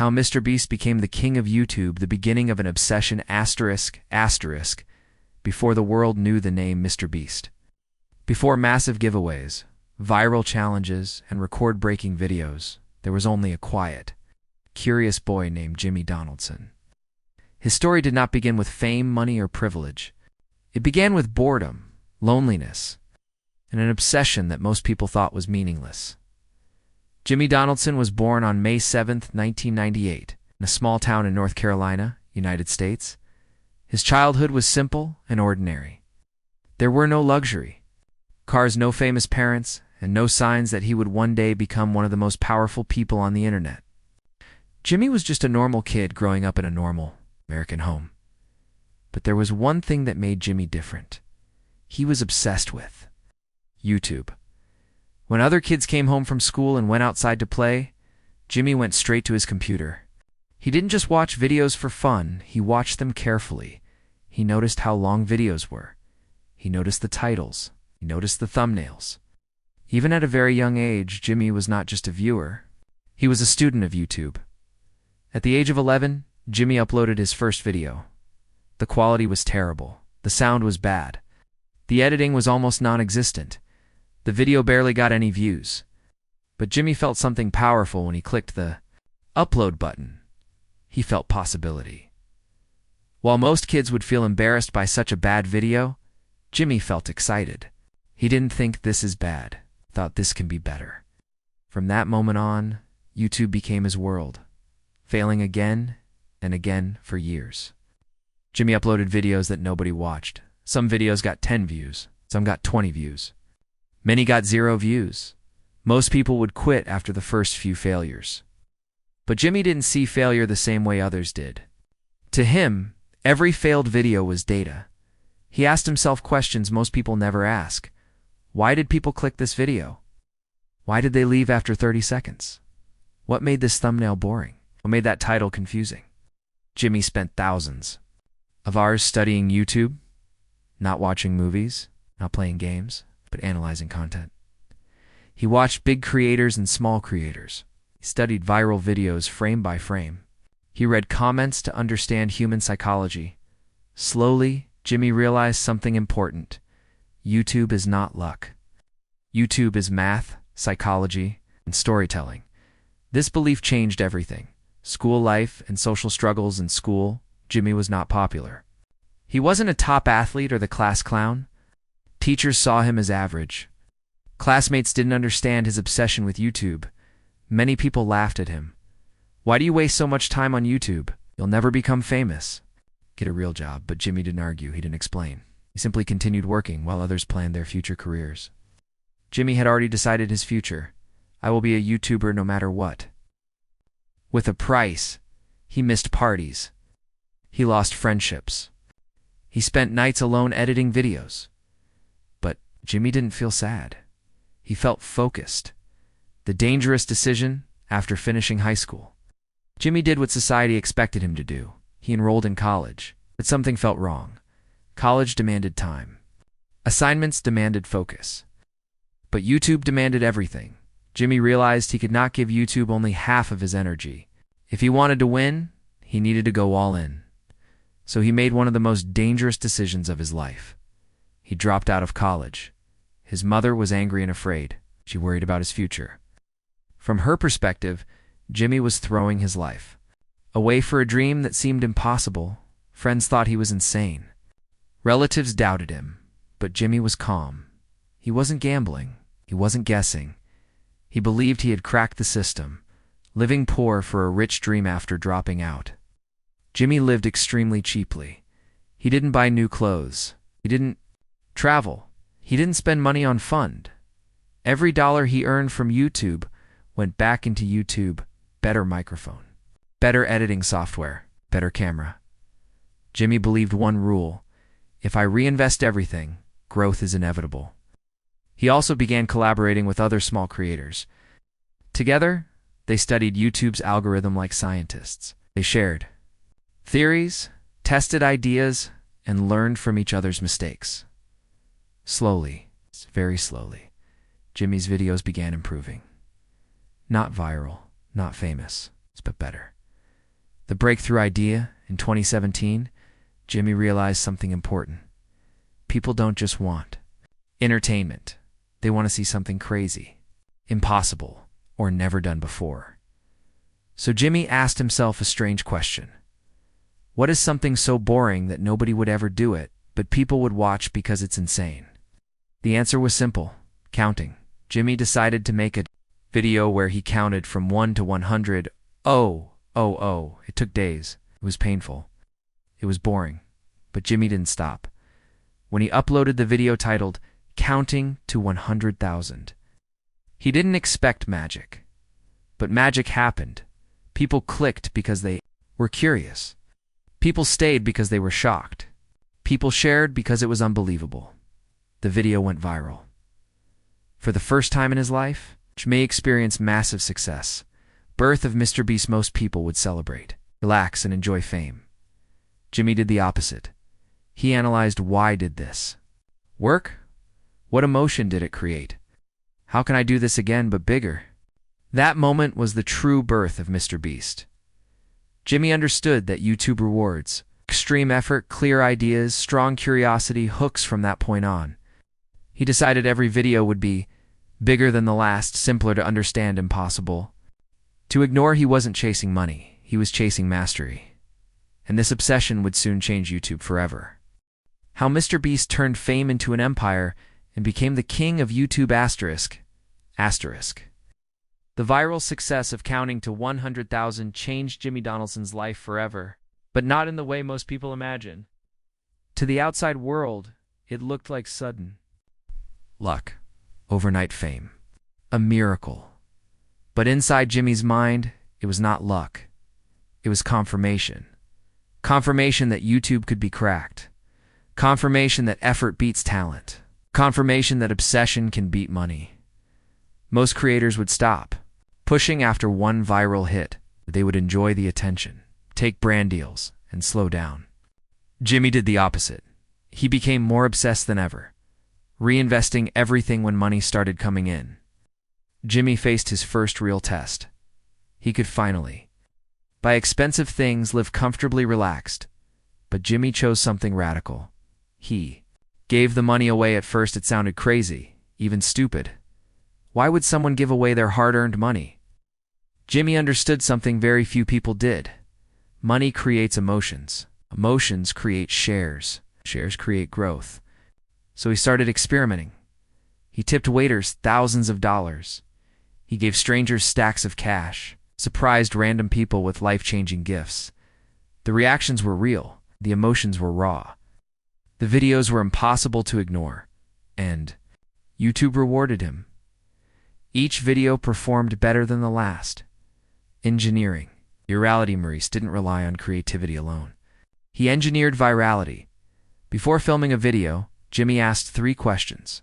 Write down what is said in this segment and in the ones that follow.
How MrBeast became the king of YouTube, the beginning of an obsession ***, before the world knew the name MrBeast. Before massive giveaways, viral challenges, and record-breaking videos, there was only a quiet, curious boy named Jimmy Donaldson. His story did not begin with fame, money, or privilege. It began with boredom, loneliness, and an obsession that most people thought was meaningless. Jimmy Donaldson was born on May 7, 1998, in a small town in North Carolina, United States. His childhood was simple and ordinary. There were no luxury, cars, no famous parents, and no signs that he would one day become one of the most powerful people on the internet. Jimmy was just a normal kid growing up in a normal American home. But there was one thing that made Jimmy different. He was obsessed with YouTube. When other kids came home from school and went outside to play, Jimmy went straight to his computer. He didn't just watch videos for fun, he watched them carefully. He noticed how long videos were. He noticed the titles. He noticed the thumbnails. Even at a very young age, Jimmy was not just a viewer. He was a student of YouTube. At the age of 11, Jimmy uploaded his first video. The quality was terrible. The sound was bad. The editing was almost non-existent. The video barely got any views. But Jimmy felt something powerful when he clicked the upload button. He felt possibility. While most kids would feel embarrassed by such a bad video, Jimmy felt excited. He didn't think this is bad, thought this can be better. From that moment on, YouTube became his world, failing again and again for years. Jimmy uploaded videos that nobody watched. Some videos got 10 views, some got 20 views. Many got 0 views. Most people would quit after the first few failures. But Jimmy didn't see failure the same way others did. To him, every failed video was data. He asked himself questions most people never ask. Why did people click this video? Why did they leave after 30 seconds? What made this thumbnail boring? What made that title confusing? Jimmy spent thousands of hours studying YouTube, not watching movies, not playing games, but analyzing content. He watched big creators and small creators. He studied viral videos frame by frame. He read comments to understand human psychology. Slowly, Jimmy realized something important. YouTube is not luck. YouTube is math, psychology, and storytelling. This belief changed everything. School life and social struggles in school, Jimmy was not popular. He wasn't a top athlete or the class clown. Teachers saw him as average. Classmates didn't understand his obsession with YouTube. Many people laughed at him. Why do you waste so much time on YouTube? You'll never become famous. Get a real job. But Jimmy didn't argue. He didn't explain. He simply continued working while others planned their future careers. Jimmy had already decided his future. I will be a YouTuber no matter what. With a price, he missed parties. He lost friendships. He spent nights alone editing videos. But Jimmy didn't feel sad. He felt focused. The dangerous decision after finishing high school. Jimmy did what society expected him to do. He enrolled in college, but something felt wrong. College demanded time. Assignments demanded focus. But YouTube demanded everything. Jimmy realized he could not give YouTube only half of his energy. If he wanted to win, he needed to go all in. So he made one of the most dangerous decisions of his life. He dropped out of college. His mother was angry and afraid. She worried about his future. From her perspective, Jimmy was throwing his life away for a dream that seemed impossible. Friends thought he was insane. Relatives doubted him, but Jimmy was calm. He wasn't gambling. He wasn't guessing. He believed he had cracked the system, living poor for a rich dream after dropping out. Jimmy lived extremely cheaply. He didn't buy new clothes. He didn't travel. He didn't spend money on fun. Every dollar he earned from YouTube went back into YouTube, better microphone, better editing software, better camera. Jimmy believed one rule: if I reinvest everything, growth is inevitable. He also began collaborating with other small creators. Together, they studied YouTube's algorithm like scientists. They shared theories, tested ideas, and learned from each other's mistakes. Slowly, very slowly, Jimmy's videos began improving. Not viral, not famous, but better. The breakthrough idea in 2017, Jimmy realized something important. People don't just want entertainment. They want to see something crazy, impossible, or never done before. So Jimmy asked himself a strange question. What is something so boring that nobody would ever do it, but people would watch because it's insane? The answer was simple: counting. Jimmy decided to make a video where he counted from 1 to 100. It took days. It was painful. It was boring. But Jimmy didn't stop. When he uploaded the video titled Counting to 100,000, he didn't expect magic. But magic happened. People clicked because they were curious. People stayed because they were shocked. People shared because it was unbelievable. The video went viral. For the first time in his life, Jimmy experienced massive success. Birth of MrBeast. Most people would celebrate, relax, and enjoy fame. Jimmy did the opposite. He analyzed why did this work? What emotion did it create? How can I do this again but bigger? That moment was the true birth of MrBeast. Jimmy understood that YouTube rewards extreme effort, clear ideas, strong curiosity, hooks. From that point on, he decided every video would be bigger than the last, simpler to understand, impossible to ignore. He wasn't chasing money, he was chasing mastery. And this obsession would soon change YouTube forever. How MrBeast turned fame into an empire and became the king of YouTube ***. The viral success of counting to 100,000 changed Jimmy Donaldson's life forever, but not in the way most people imagine. To the outside world, it looked like sudden luck, overnight fame, a miracle. But inside Jimmy's mind, it was not luck. It was confirmation. Confirmation that YouTube could be cracked. Confirmation that effort beats talent. Confirmation that obsession can beat money. Most creators would stop pushing after one viral hit. They would enjoy the attention, take brand deals, and slow down. Jimmy did the opposite. He became more obsessed than ever, reinvesting everything when money started coming in. Jimmy faced his first real test. He could finally buy expensive things, live comfortably relaxed. But Jimmy chose something radical. He gave the money away. At first it sounded crazy, even stupid. Why would someone give away their hard-earned money? Jimmy understood something very few people did. Money creates emotions. Emotions create shares. Shares create growth. So he started experimenting. He tipped waiters thousands of dollars. He gave strangers stacks of cash, surprised random people with life-changing gifts. The reactions were real. The emotions were raw. The videos were impossible to ignore. And YouTube rewarded him. Each video performed better than the last. Engineering. Virality. MrBeast didn't rely on creativity alone. He engineered virality. Before filming a video, Jimmy asked 3 questions.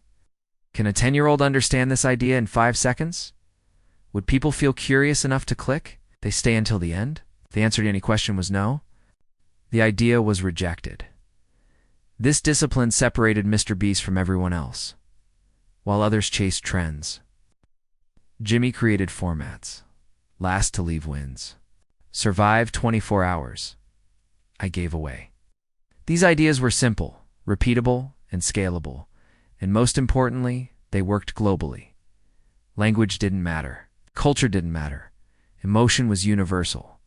Can a 10-year-old understand this idea in 5 seconds? Would people feel curious enough to click? They stay until the end? The answer to any question was no. The idea was rejected. This discipline separated MrBeast from everyone else, while others chased trends. Jimmy created formats. Last to leave wins. Survive 24 hours. I gave away. These ideas were simple, repeatable, and scalable. And most importantly, they worked globally. Language didn't matter. Culture didn't matter. Emotion was universal.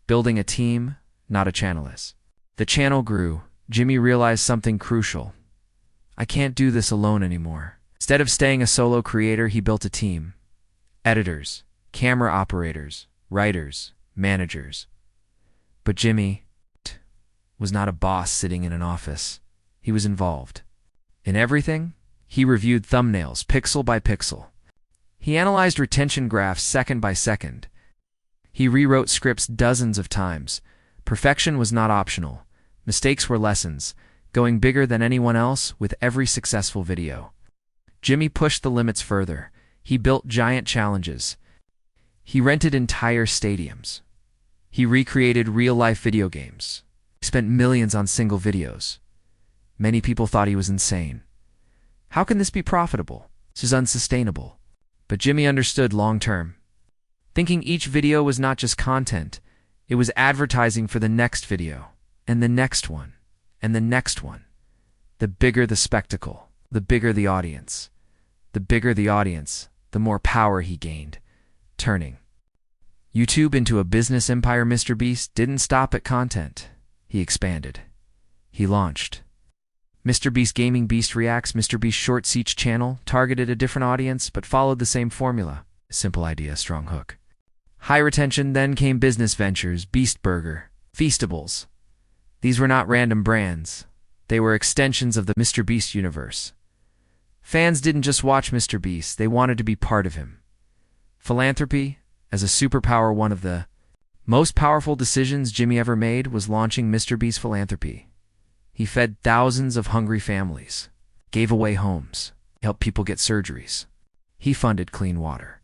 Building a team, not a channel. As the channel grew, Jimmy realized something crucial. I can't do this alone anymore. Instead of staying a solo creator, he built a team. Editors, camera operators, writers, managers. But Jimmy was not a boss sitting in an office. He was involved. In everything, he reviewed thumbnails pixel by pixel. He analyzed retention graphs second by second. He rewrote scripts dozens of times. Perfection was not optional. Mistakes were lessons, going bigger than anyone else with every successful video. Jimmy pushed the limits further. He built giant challenges. He rented entire stadiums. He recreated real-life video games. He spent millions on single videos. Many people thought he was insane. How can this be profitable? This is unsustainable. But Jimmy understood long-term. Thinking each video was not just content, It was advertising for the next video, and the next one, and the next one. The bigger the spectacle, the bigger the audience. The bigger the audience, the more power he gained, turning YouTube into a business empire. MrBeast didn't stop at content. He expanded. He launched MrBeast Gaming. Beast Reacts. MrBeast Shorts. Each channel targeted a different audience but followed the same formula. Simple idea, strong hook. High retention. Then came business ventures, Beast Burger, Feastables. These were not random brands. They were extensions of the MrBeast universe. Fans didn't just watch MrBeast, they wanted to be part of him. Philanthropy, as a superpower. One of the most powerful decisions Jimmy ever made was launching MrBeast Philanthropy. He fed thousands of hungry families, gave away homes, helped people get surgeries. He funded clean water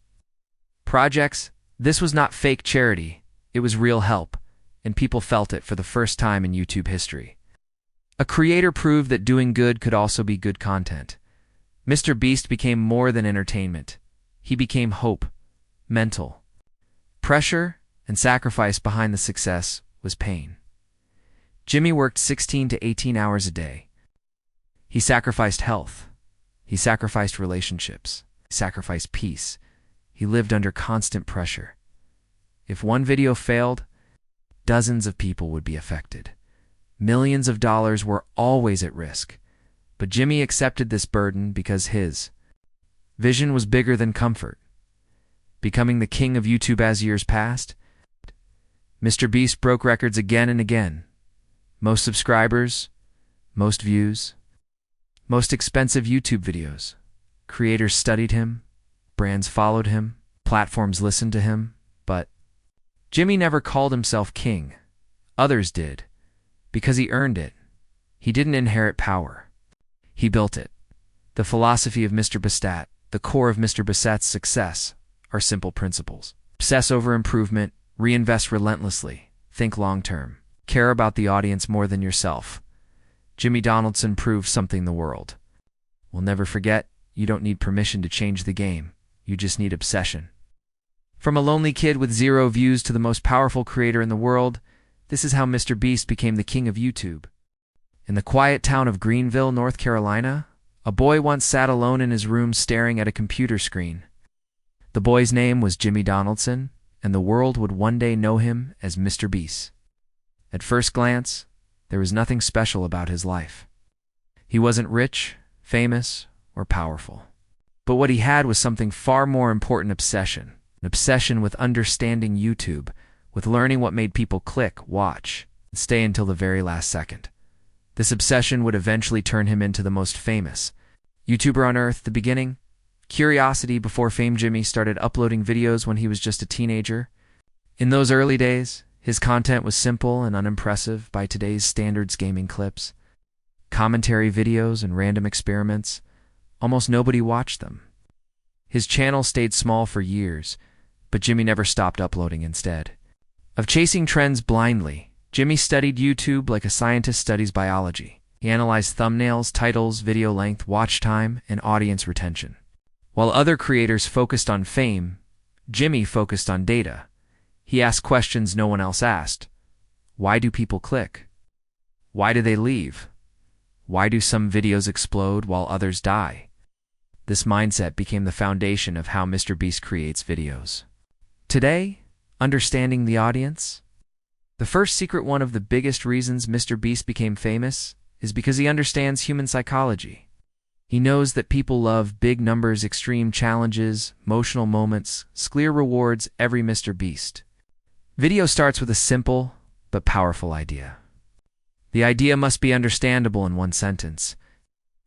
projects. This was not fake charity, it was real help, and people felt it for the first time in YouTube history. A creator proved that doing good could also be good content. MrBeast became more than entertainment. He became hope, mental pressure, and sacrifice. Behind the success was pain. Jimmy worked 16 to 18 hours a day. He sacrificed health. He sacrificed relationships. He sacrificed peace. He lived under constant pressure. If one video failed, dozens of people would be affected. Millions of dollars were always at risk. But Jimmy accepted this burden because his vision was bigger than comfort. Becoming the king of YouTube as years passed, MrBeast broke records again and again. Most subscribers, most views, most expensive YouTube videos. Creators studied him, brands followed him, platforms listened to him, but Jimmy never called himself king. Others did, because he earned it. He didn't inherit power. He built it. The philosophy of MrBeast, the core of MrBeast's success, are simple principles. Obsess over improvement, reinvest relentlessly, think long-term, care about the audience more than yourself. Jimmy Donaldson proved something the world will never forget. You don't need permission to change the game. You just need obsession. From a lonely kid with 0 views to the most powerful creator in the world, this is how MrBeast became the king of YouTube. In the quiet town of Greenville, North Carolina, a boy once sat alone in his room staring at a computer screen. The boy's name was Jimmy Donaldson, and the world would one day know him as MrBeast. At first glance, there was nothing special about his life. He wasn't rich, famous, or powerful. But what he had was something far more important: obsession. An obsession with understanding YouTube, with learning what made people click, watch, and stay until the very last second. This obsession would eventually turn him into the most famous YouTuber on earth. The beginning, curiosity before fame. Jimmy started uploading videos when he was just a teenager. In those early days, his content was simple and unimpressive by today's standards: gaming clips, commentary videos, and random experiments. Almost nobody watched them. His channel stayed small for years, but Jimmy never stopped uploading. Instead of chasing trends blindly, Jimmy studied YouTube like a scientist studies biology. He analyzed thumbnails, titles, video length, watch time, and audience retention. While other creators focused on fame, Jimmy focused on data. He asked questions no one else asked. Why do people click? Why do they leave? Why do some videos explode while others die? This mindset became the foundation of how MrBeast creates videos. Today, understanding the audience. The first secret: one of the biggest reasons MrBeast became famous is because he understands human psychology. He knows that people love big numbers, extreme challenges, emotional moments, clear rewards. Every MrBeast video starts with a simple but powerful idea. The idea must be understandable in one sentence.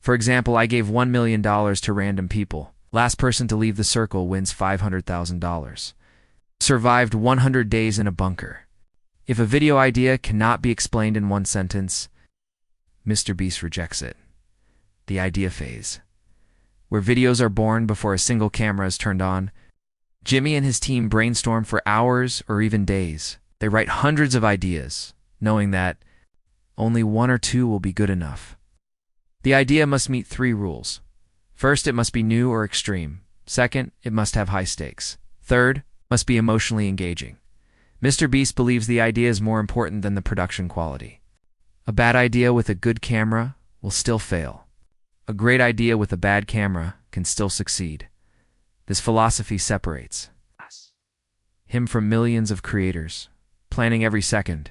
For example, I gave $1 million to random people. Last person to leave the circle wins $500,000. Survived 100 days in a bunker. If a video idea cannot be explained in one sentence, MrBeast rejects it. The idea phase, where videos are born before a single camera is turned on. Jimmy and his team brainstorm for hours or even days. They write hundreds of ideas, knowing that only 1 or 2 will be good enough. The idea must meet 3 rules. First, it must be new or extreme. Second, it must have high stakes. Third, must be emotionally engaging. MrBeast believes the idea is more important than the production quality. A bad idea with a good camera will still fail. A great idea with a bad camera can still succeed. This philosophy separates him from millions of creators, planning every second.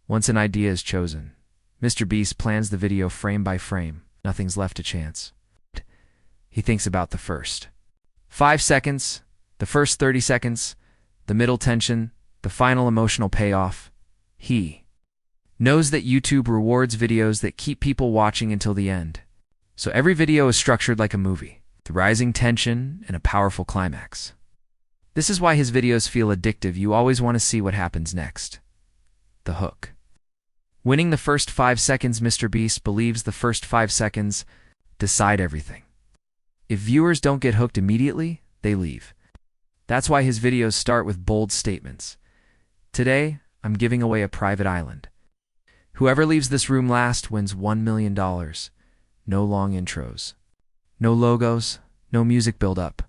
Once an idea is chosen, MrBeast plans the video frame by frame. Nothing's left to chance. He thinks about the first 5 seconds, the first 30 seconds, the middle tension, the final emotional payoff. He knows that YouTube rewards videos that keep people watching until the end. So every video is structured like a movie, with rising tension and a powerful climax. This is why his videos feel addictive. You always want to see what happens next. The hook. Winning the first 5 seconds, MrBeast believes the first 5 seconds decide everything. If viewers don't get hooked immediately, they leave. That's why his videos start with bold statements. Today, I'm giving away a private island. Whoever leaves this room last wins $1 million. No long intros. No logos, no music build-up.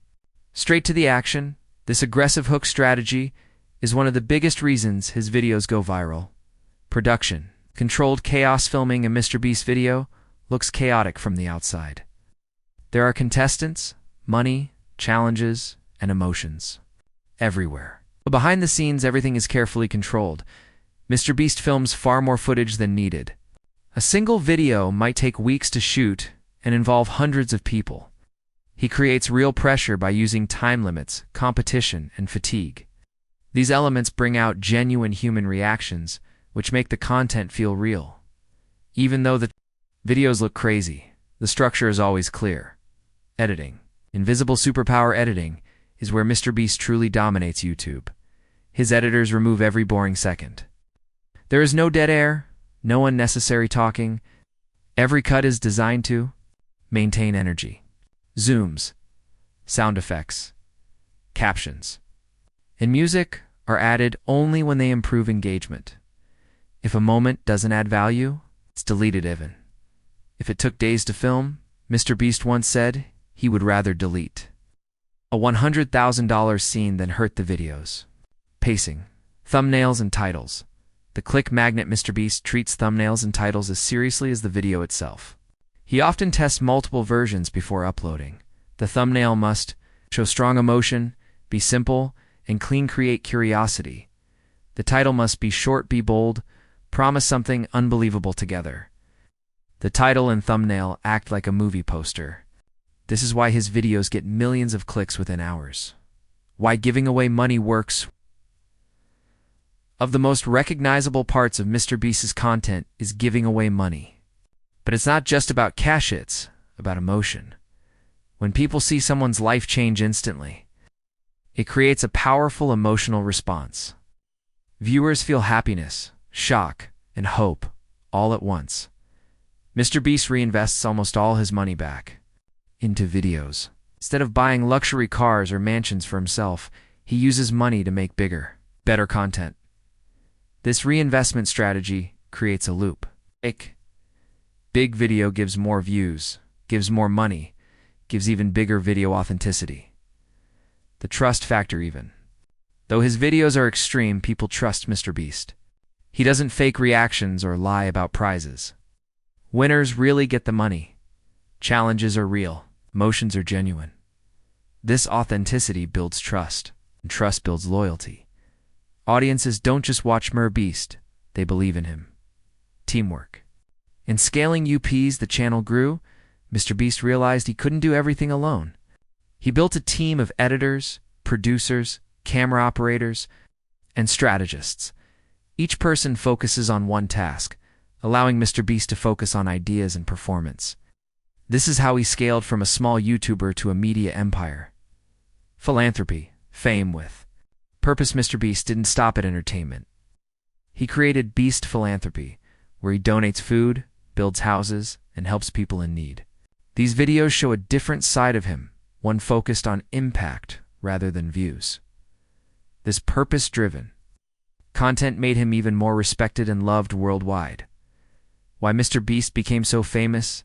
Straight to the action. This aggressive hook strategy is one of the biggest reasons his videos go viral. Production. Controlled chaos. Filming a MrBeast video looks chaotic from the outside. There are contestants, money, challenges, and emotions everywhere. But behind the scenes, everything is carefully controlled. MrBeast films far more footage than needed. A single video might take weeks to shoot and involve hundreds of people. He creates real pressure by using time limits, competition, and fatigue. These elements bring out genuine human reactions, which make the content feel real. Even though the videos look crazy, the structure is always clear. Editing. Invisible superpower. Editing is where MrBeast truly dominates YouTube. His editors remove every boring second. There is no dead air, no unnecessary talking. Every cut is designed to maintain energy. Zooms, sound effects, captions, and music are added only when they improve engagement. If a moment doesn't add value, it's deleted even. If it took days to film, MrBeast once said he would rather delete a $100,000 scene than hurt the videos. Pacing, thumbnails, and titles. The click magnet. MrBeast treats thumbnails and titles as seriously as the video itself. He often tests multiple versions before uploading. The thumbnail must show strong emotion, be simple, and clean, create curiosity. The title must be short, be bold, promise something unbelievable together. The title and thumbnail act like a movie poster. This is why his videos get millions of clicks within hours. Why giving away money works. Of the most recognizable parts of MrBeast's content is giving away money. But it's not just about cash, it's about emotion. When people see someone's life change instantly, it creates a powerful emotional response. Viewers feel happiness, shock, and hope all at once. MrBeast reinvests almost all his money back into videos. Instead of buying luxury cars or mansions for himself, he uses money to make bigger, better content. This reinvestment strategy creates a loop. Big video gives more views, gives more money, gives even bigger video authenticity. The trust factor even. Though his videos are extreme, people trust MrBeast. He doesn't fake reactions or lie about prizes. Winners really get the money. Challenges are real. Emotions are genuine. This authenticity builds trust, and trust builds loyalty. Audiences don't just watch MrBeast, they believe in him. Teamwork. In scaling UPs, the channel grew. MrBeast realized he couldn't do everything alone. He built a team of editors, producers, camera operators, and strategists. Each person focuses on one task, allowing MrBeast to focus on ideas and performance. This is how he scaled from a small YouTuber to a media empire. Philanthropy, fame with purpose. MrBeast didn't stop at entertainment. He created Beast Philanthropy, where he donates food, builds houses, and helps people in need. These videos show a different side of him, one focused on impact rather than views. This purpose-driven content made him even more respected and loved worldwide. Why MrBeast became so famous?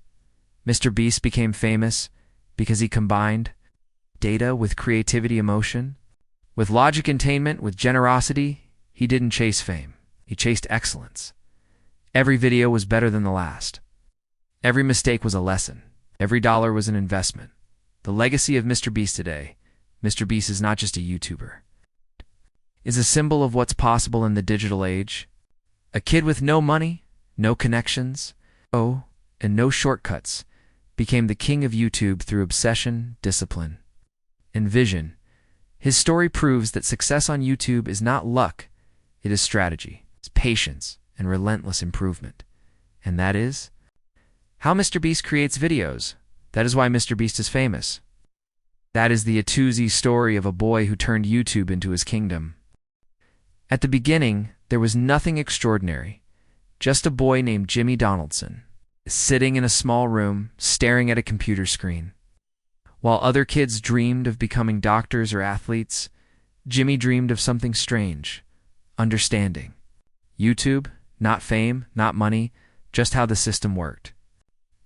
MrBeast became famous because he combined data with creativity, emotion, with logic, entertainment, with generosity. He didn't chase fame. He chased excellence. Every video was better than the last. Every mistake was a lesson. Every dollar was an investment. The legacy of MrBeast today, MrBeast is not just a YouTuber. Is a symbol of what's possible in the digital age. A kid with no money, no connections, and no shortcuts became the king of YouTube through obsession, discipline, and vision. His story proves that success on YouTube is not luck, it is strategy, it's patience, and relentless improvement. And that is how MrBeast creates videos. That is why MrBeast is famous. That is the A to Z story of a boy who turned YouTube into his kingdom. At the beginning, there was nothing extraordinary. Just a boy named Jimmy Donaldson, sitting in a small room, staring at a computer screen. While other kids dreamed of becoming doctors or athletes, Jimmy dreamed of something strange: understanding. YouTube, not fame, not money, just how the system worked.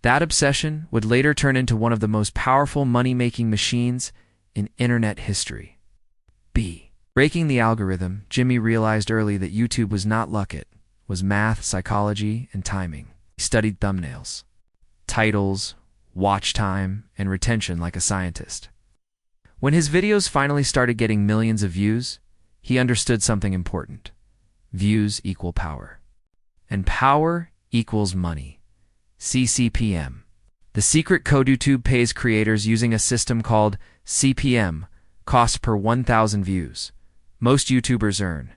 That obsession would later turn into one of the most powerful money-making machines in internet history. Breaking the algorithm, Jimmy realized early that YouTube was not luck, it was math, psychology, and timing. He studied thumbnails, titles, watch time, and retention like a scientist. When his videos finally started getting millions of views, he understood something important. Views equal power. And power equals money. CPM. The secret code YouTube pays creators using a system called CPM, cost per 1,000 views. Most YouTubers earn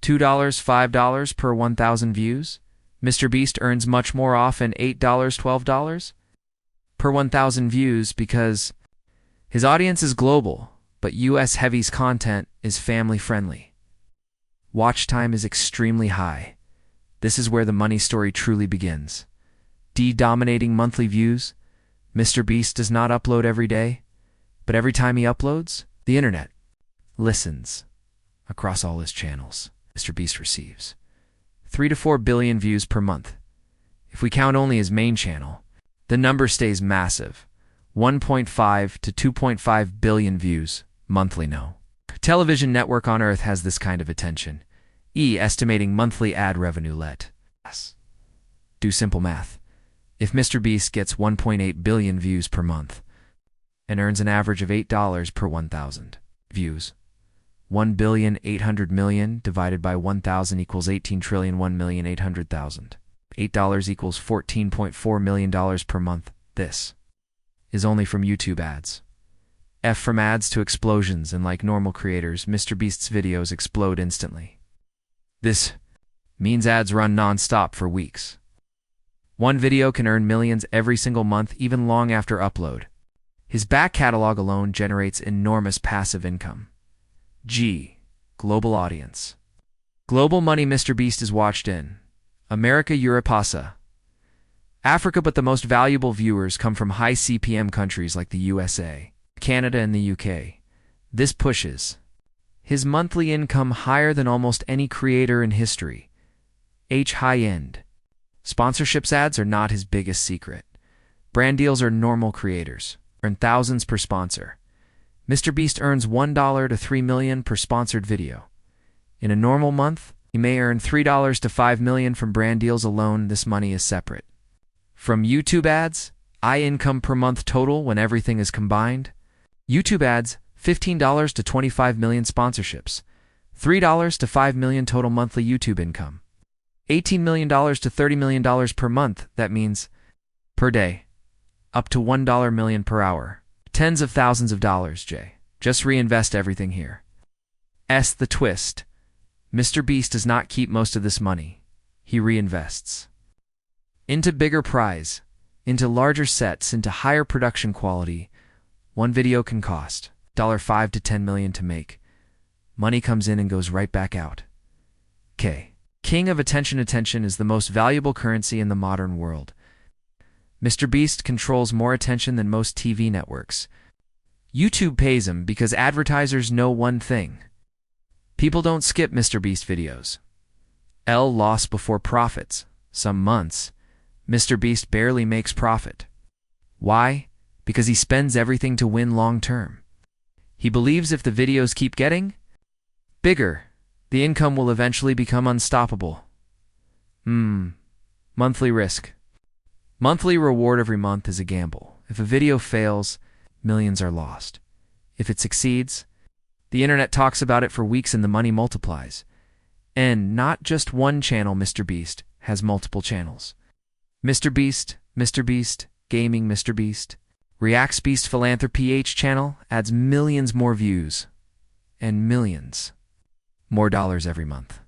$2, $5 per 1,000 views. MrBeast earns much more, often $8, $12 per 1,000 views, because his audience is global, but US Heavy's content is family-friendly. Watch time is extremely high. This is where the money story truly begins. Dominating monthly views. MrBeast does not upload every day, but every time he uploads, the internet listens. Across all his channels, MrBeast receives 3 to 4 billion views per month. If we count only his main channel, the number stays massive: 1.5 to 2.5 billion views monthly. No television network on earth has this kind of attention. Estimating monthly ad revenue. Let's do simple math. If MrBeast gets 1.8 billion views per month and earns an average of $8 per 1,000 views, 1,800,000,000 divided by 1,000 equals 18,001,800,000. $8 equals $14.4 million per month. This is only from YouTube ads. From ads to explosions, and like normal creators, MrBeast's videos explode instantly. This means ads run non-stop for weeks. One video can earn millions every single month, even long after upload. His back catalog alone generates enormous passive income. Global audience. Global money. MrBeast is watched in America, Europe, Africa, but the most valuable viewers come from high CPM countries like the USA, Canada, and the UK. This pushes his monthly income higher than almost any creator in history. High-end. Sponsorships. Ads are not his biggest secret. Brand deals are normal creators earn thousands per sponsor. MrBeast earns $1 to $3 million per sponsored video. In a normal month, he may earn $3 to $5 million from brand deals alone. This money is separate from YouTube ads. Income per month total when everything is combined. YouTube ads, $15 to $25 million. Sponsorships, $3 to $5 million total monthly YouTube income. $18 million to $30 million per month. That means per day, up to $1 million per hour. Tens of thousands of dollars. Just reinvest everything here. The twist. MrBeast does not keep most of this money. He reinvests into bigger prize, into larger sets, into higher production quality. One video can cost $5 to $10 million to make. Money comes in and goes right back out. King of attention. Attention is the most valuable currency in the modern world. MrBeast controls more attention than most TV networks. YouTube pays him because advertisers know one thing: people don't skip MrBeast videos. Loss before profits. Some months, MrBeast barely makes profit. Why? Because he spends everything to win long term. He believes if the videos keep getting bigger, The income will eventually become unstoppable. Monthly risk. Monthly reward every month is a gamble. If a video fails, millions are lost. If it succeeds, the internet talks about it for weeks and the money multiplies. And not just one channel, MrBeast has multiple channels. MrBeast, Gaming MrBeast, Reacts Beast Philanthropy H channel adds millions more views and millions more dollars every month.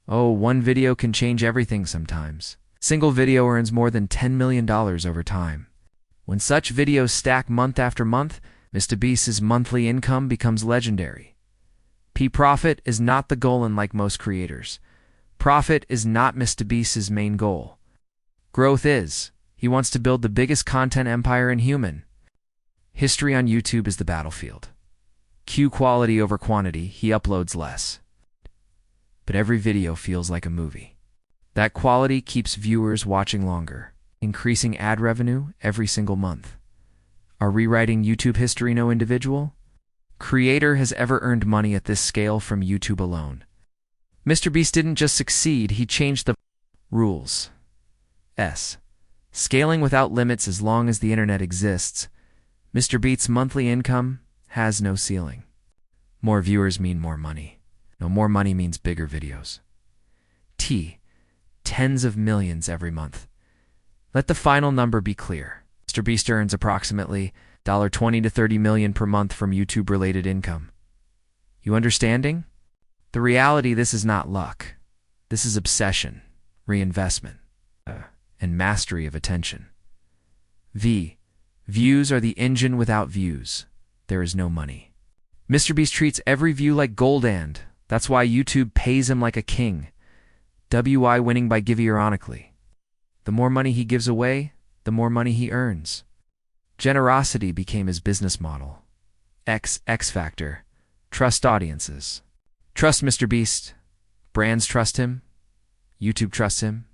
Oh, one video can change everything sometimes. Single video earns more than $10 million over time. When such videos stack month after month, MrBeast's monthly income becomes legendary. Profit is not the goal, unlike most creators. Profit is not MrBeast's main goal. Growth is. He wants to build the biggest content empire in human history. On YouTube is the battlefield. Quality over quantity, he uploads less. But every video feels like a movie. That quality keeps viewers watching longer, increasing ad revenue every single month. Are rewriting YouTube history no individual creator has ever earned money at this scale from YouTube alone. MrBeast didn't just succeed, he changed the rules. Scaling without limits. As long as the internet exists, MrBeast's monthly income has no ceiling. More viewers mean more money. No, more money means bigger videos. Tens of millions every month. Let the final number be clear. MrBeast earns approximately $20 to $30 million per month from YouTube-related income. You understanding? The reality, this is not luck. This is obsession, reinvestment, and mastery of attention. Views are the engine. Without views, there is no money. MrBeast treats every view like gold, and that's why YouTube pays him like a king. Winning by give. Ironically, the more money he gives away, the more money he earns. Generosity became his business model. X factor. Trust audiences. Trust MrBeast. Brands trust him. YouTube trusts him.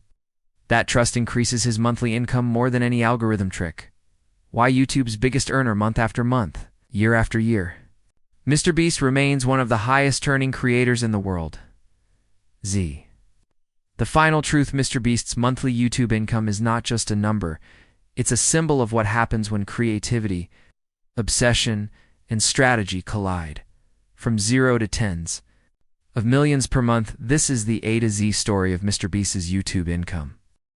That trust increases his monthly income more than any algorithm trick. Why YouTube's biggest earner month after month, year after year. MrBeast remains one of the highest earning creators in the world. The final truth: MrBeast's monthly YouTube income is not just a number. It's a symbol of what happens when creativity, obsession, and strategy collide. From 0 to tens of millions per month, this is the A to Z story of MrBeast's YouTube income.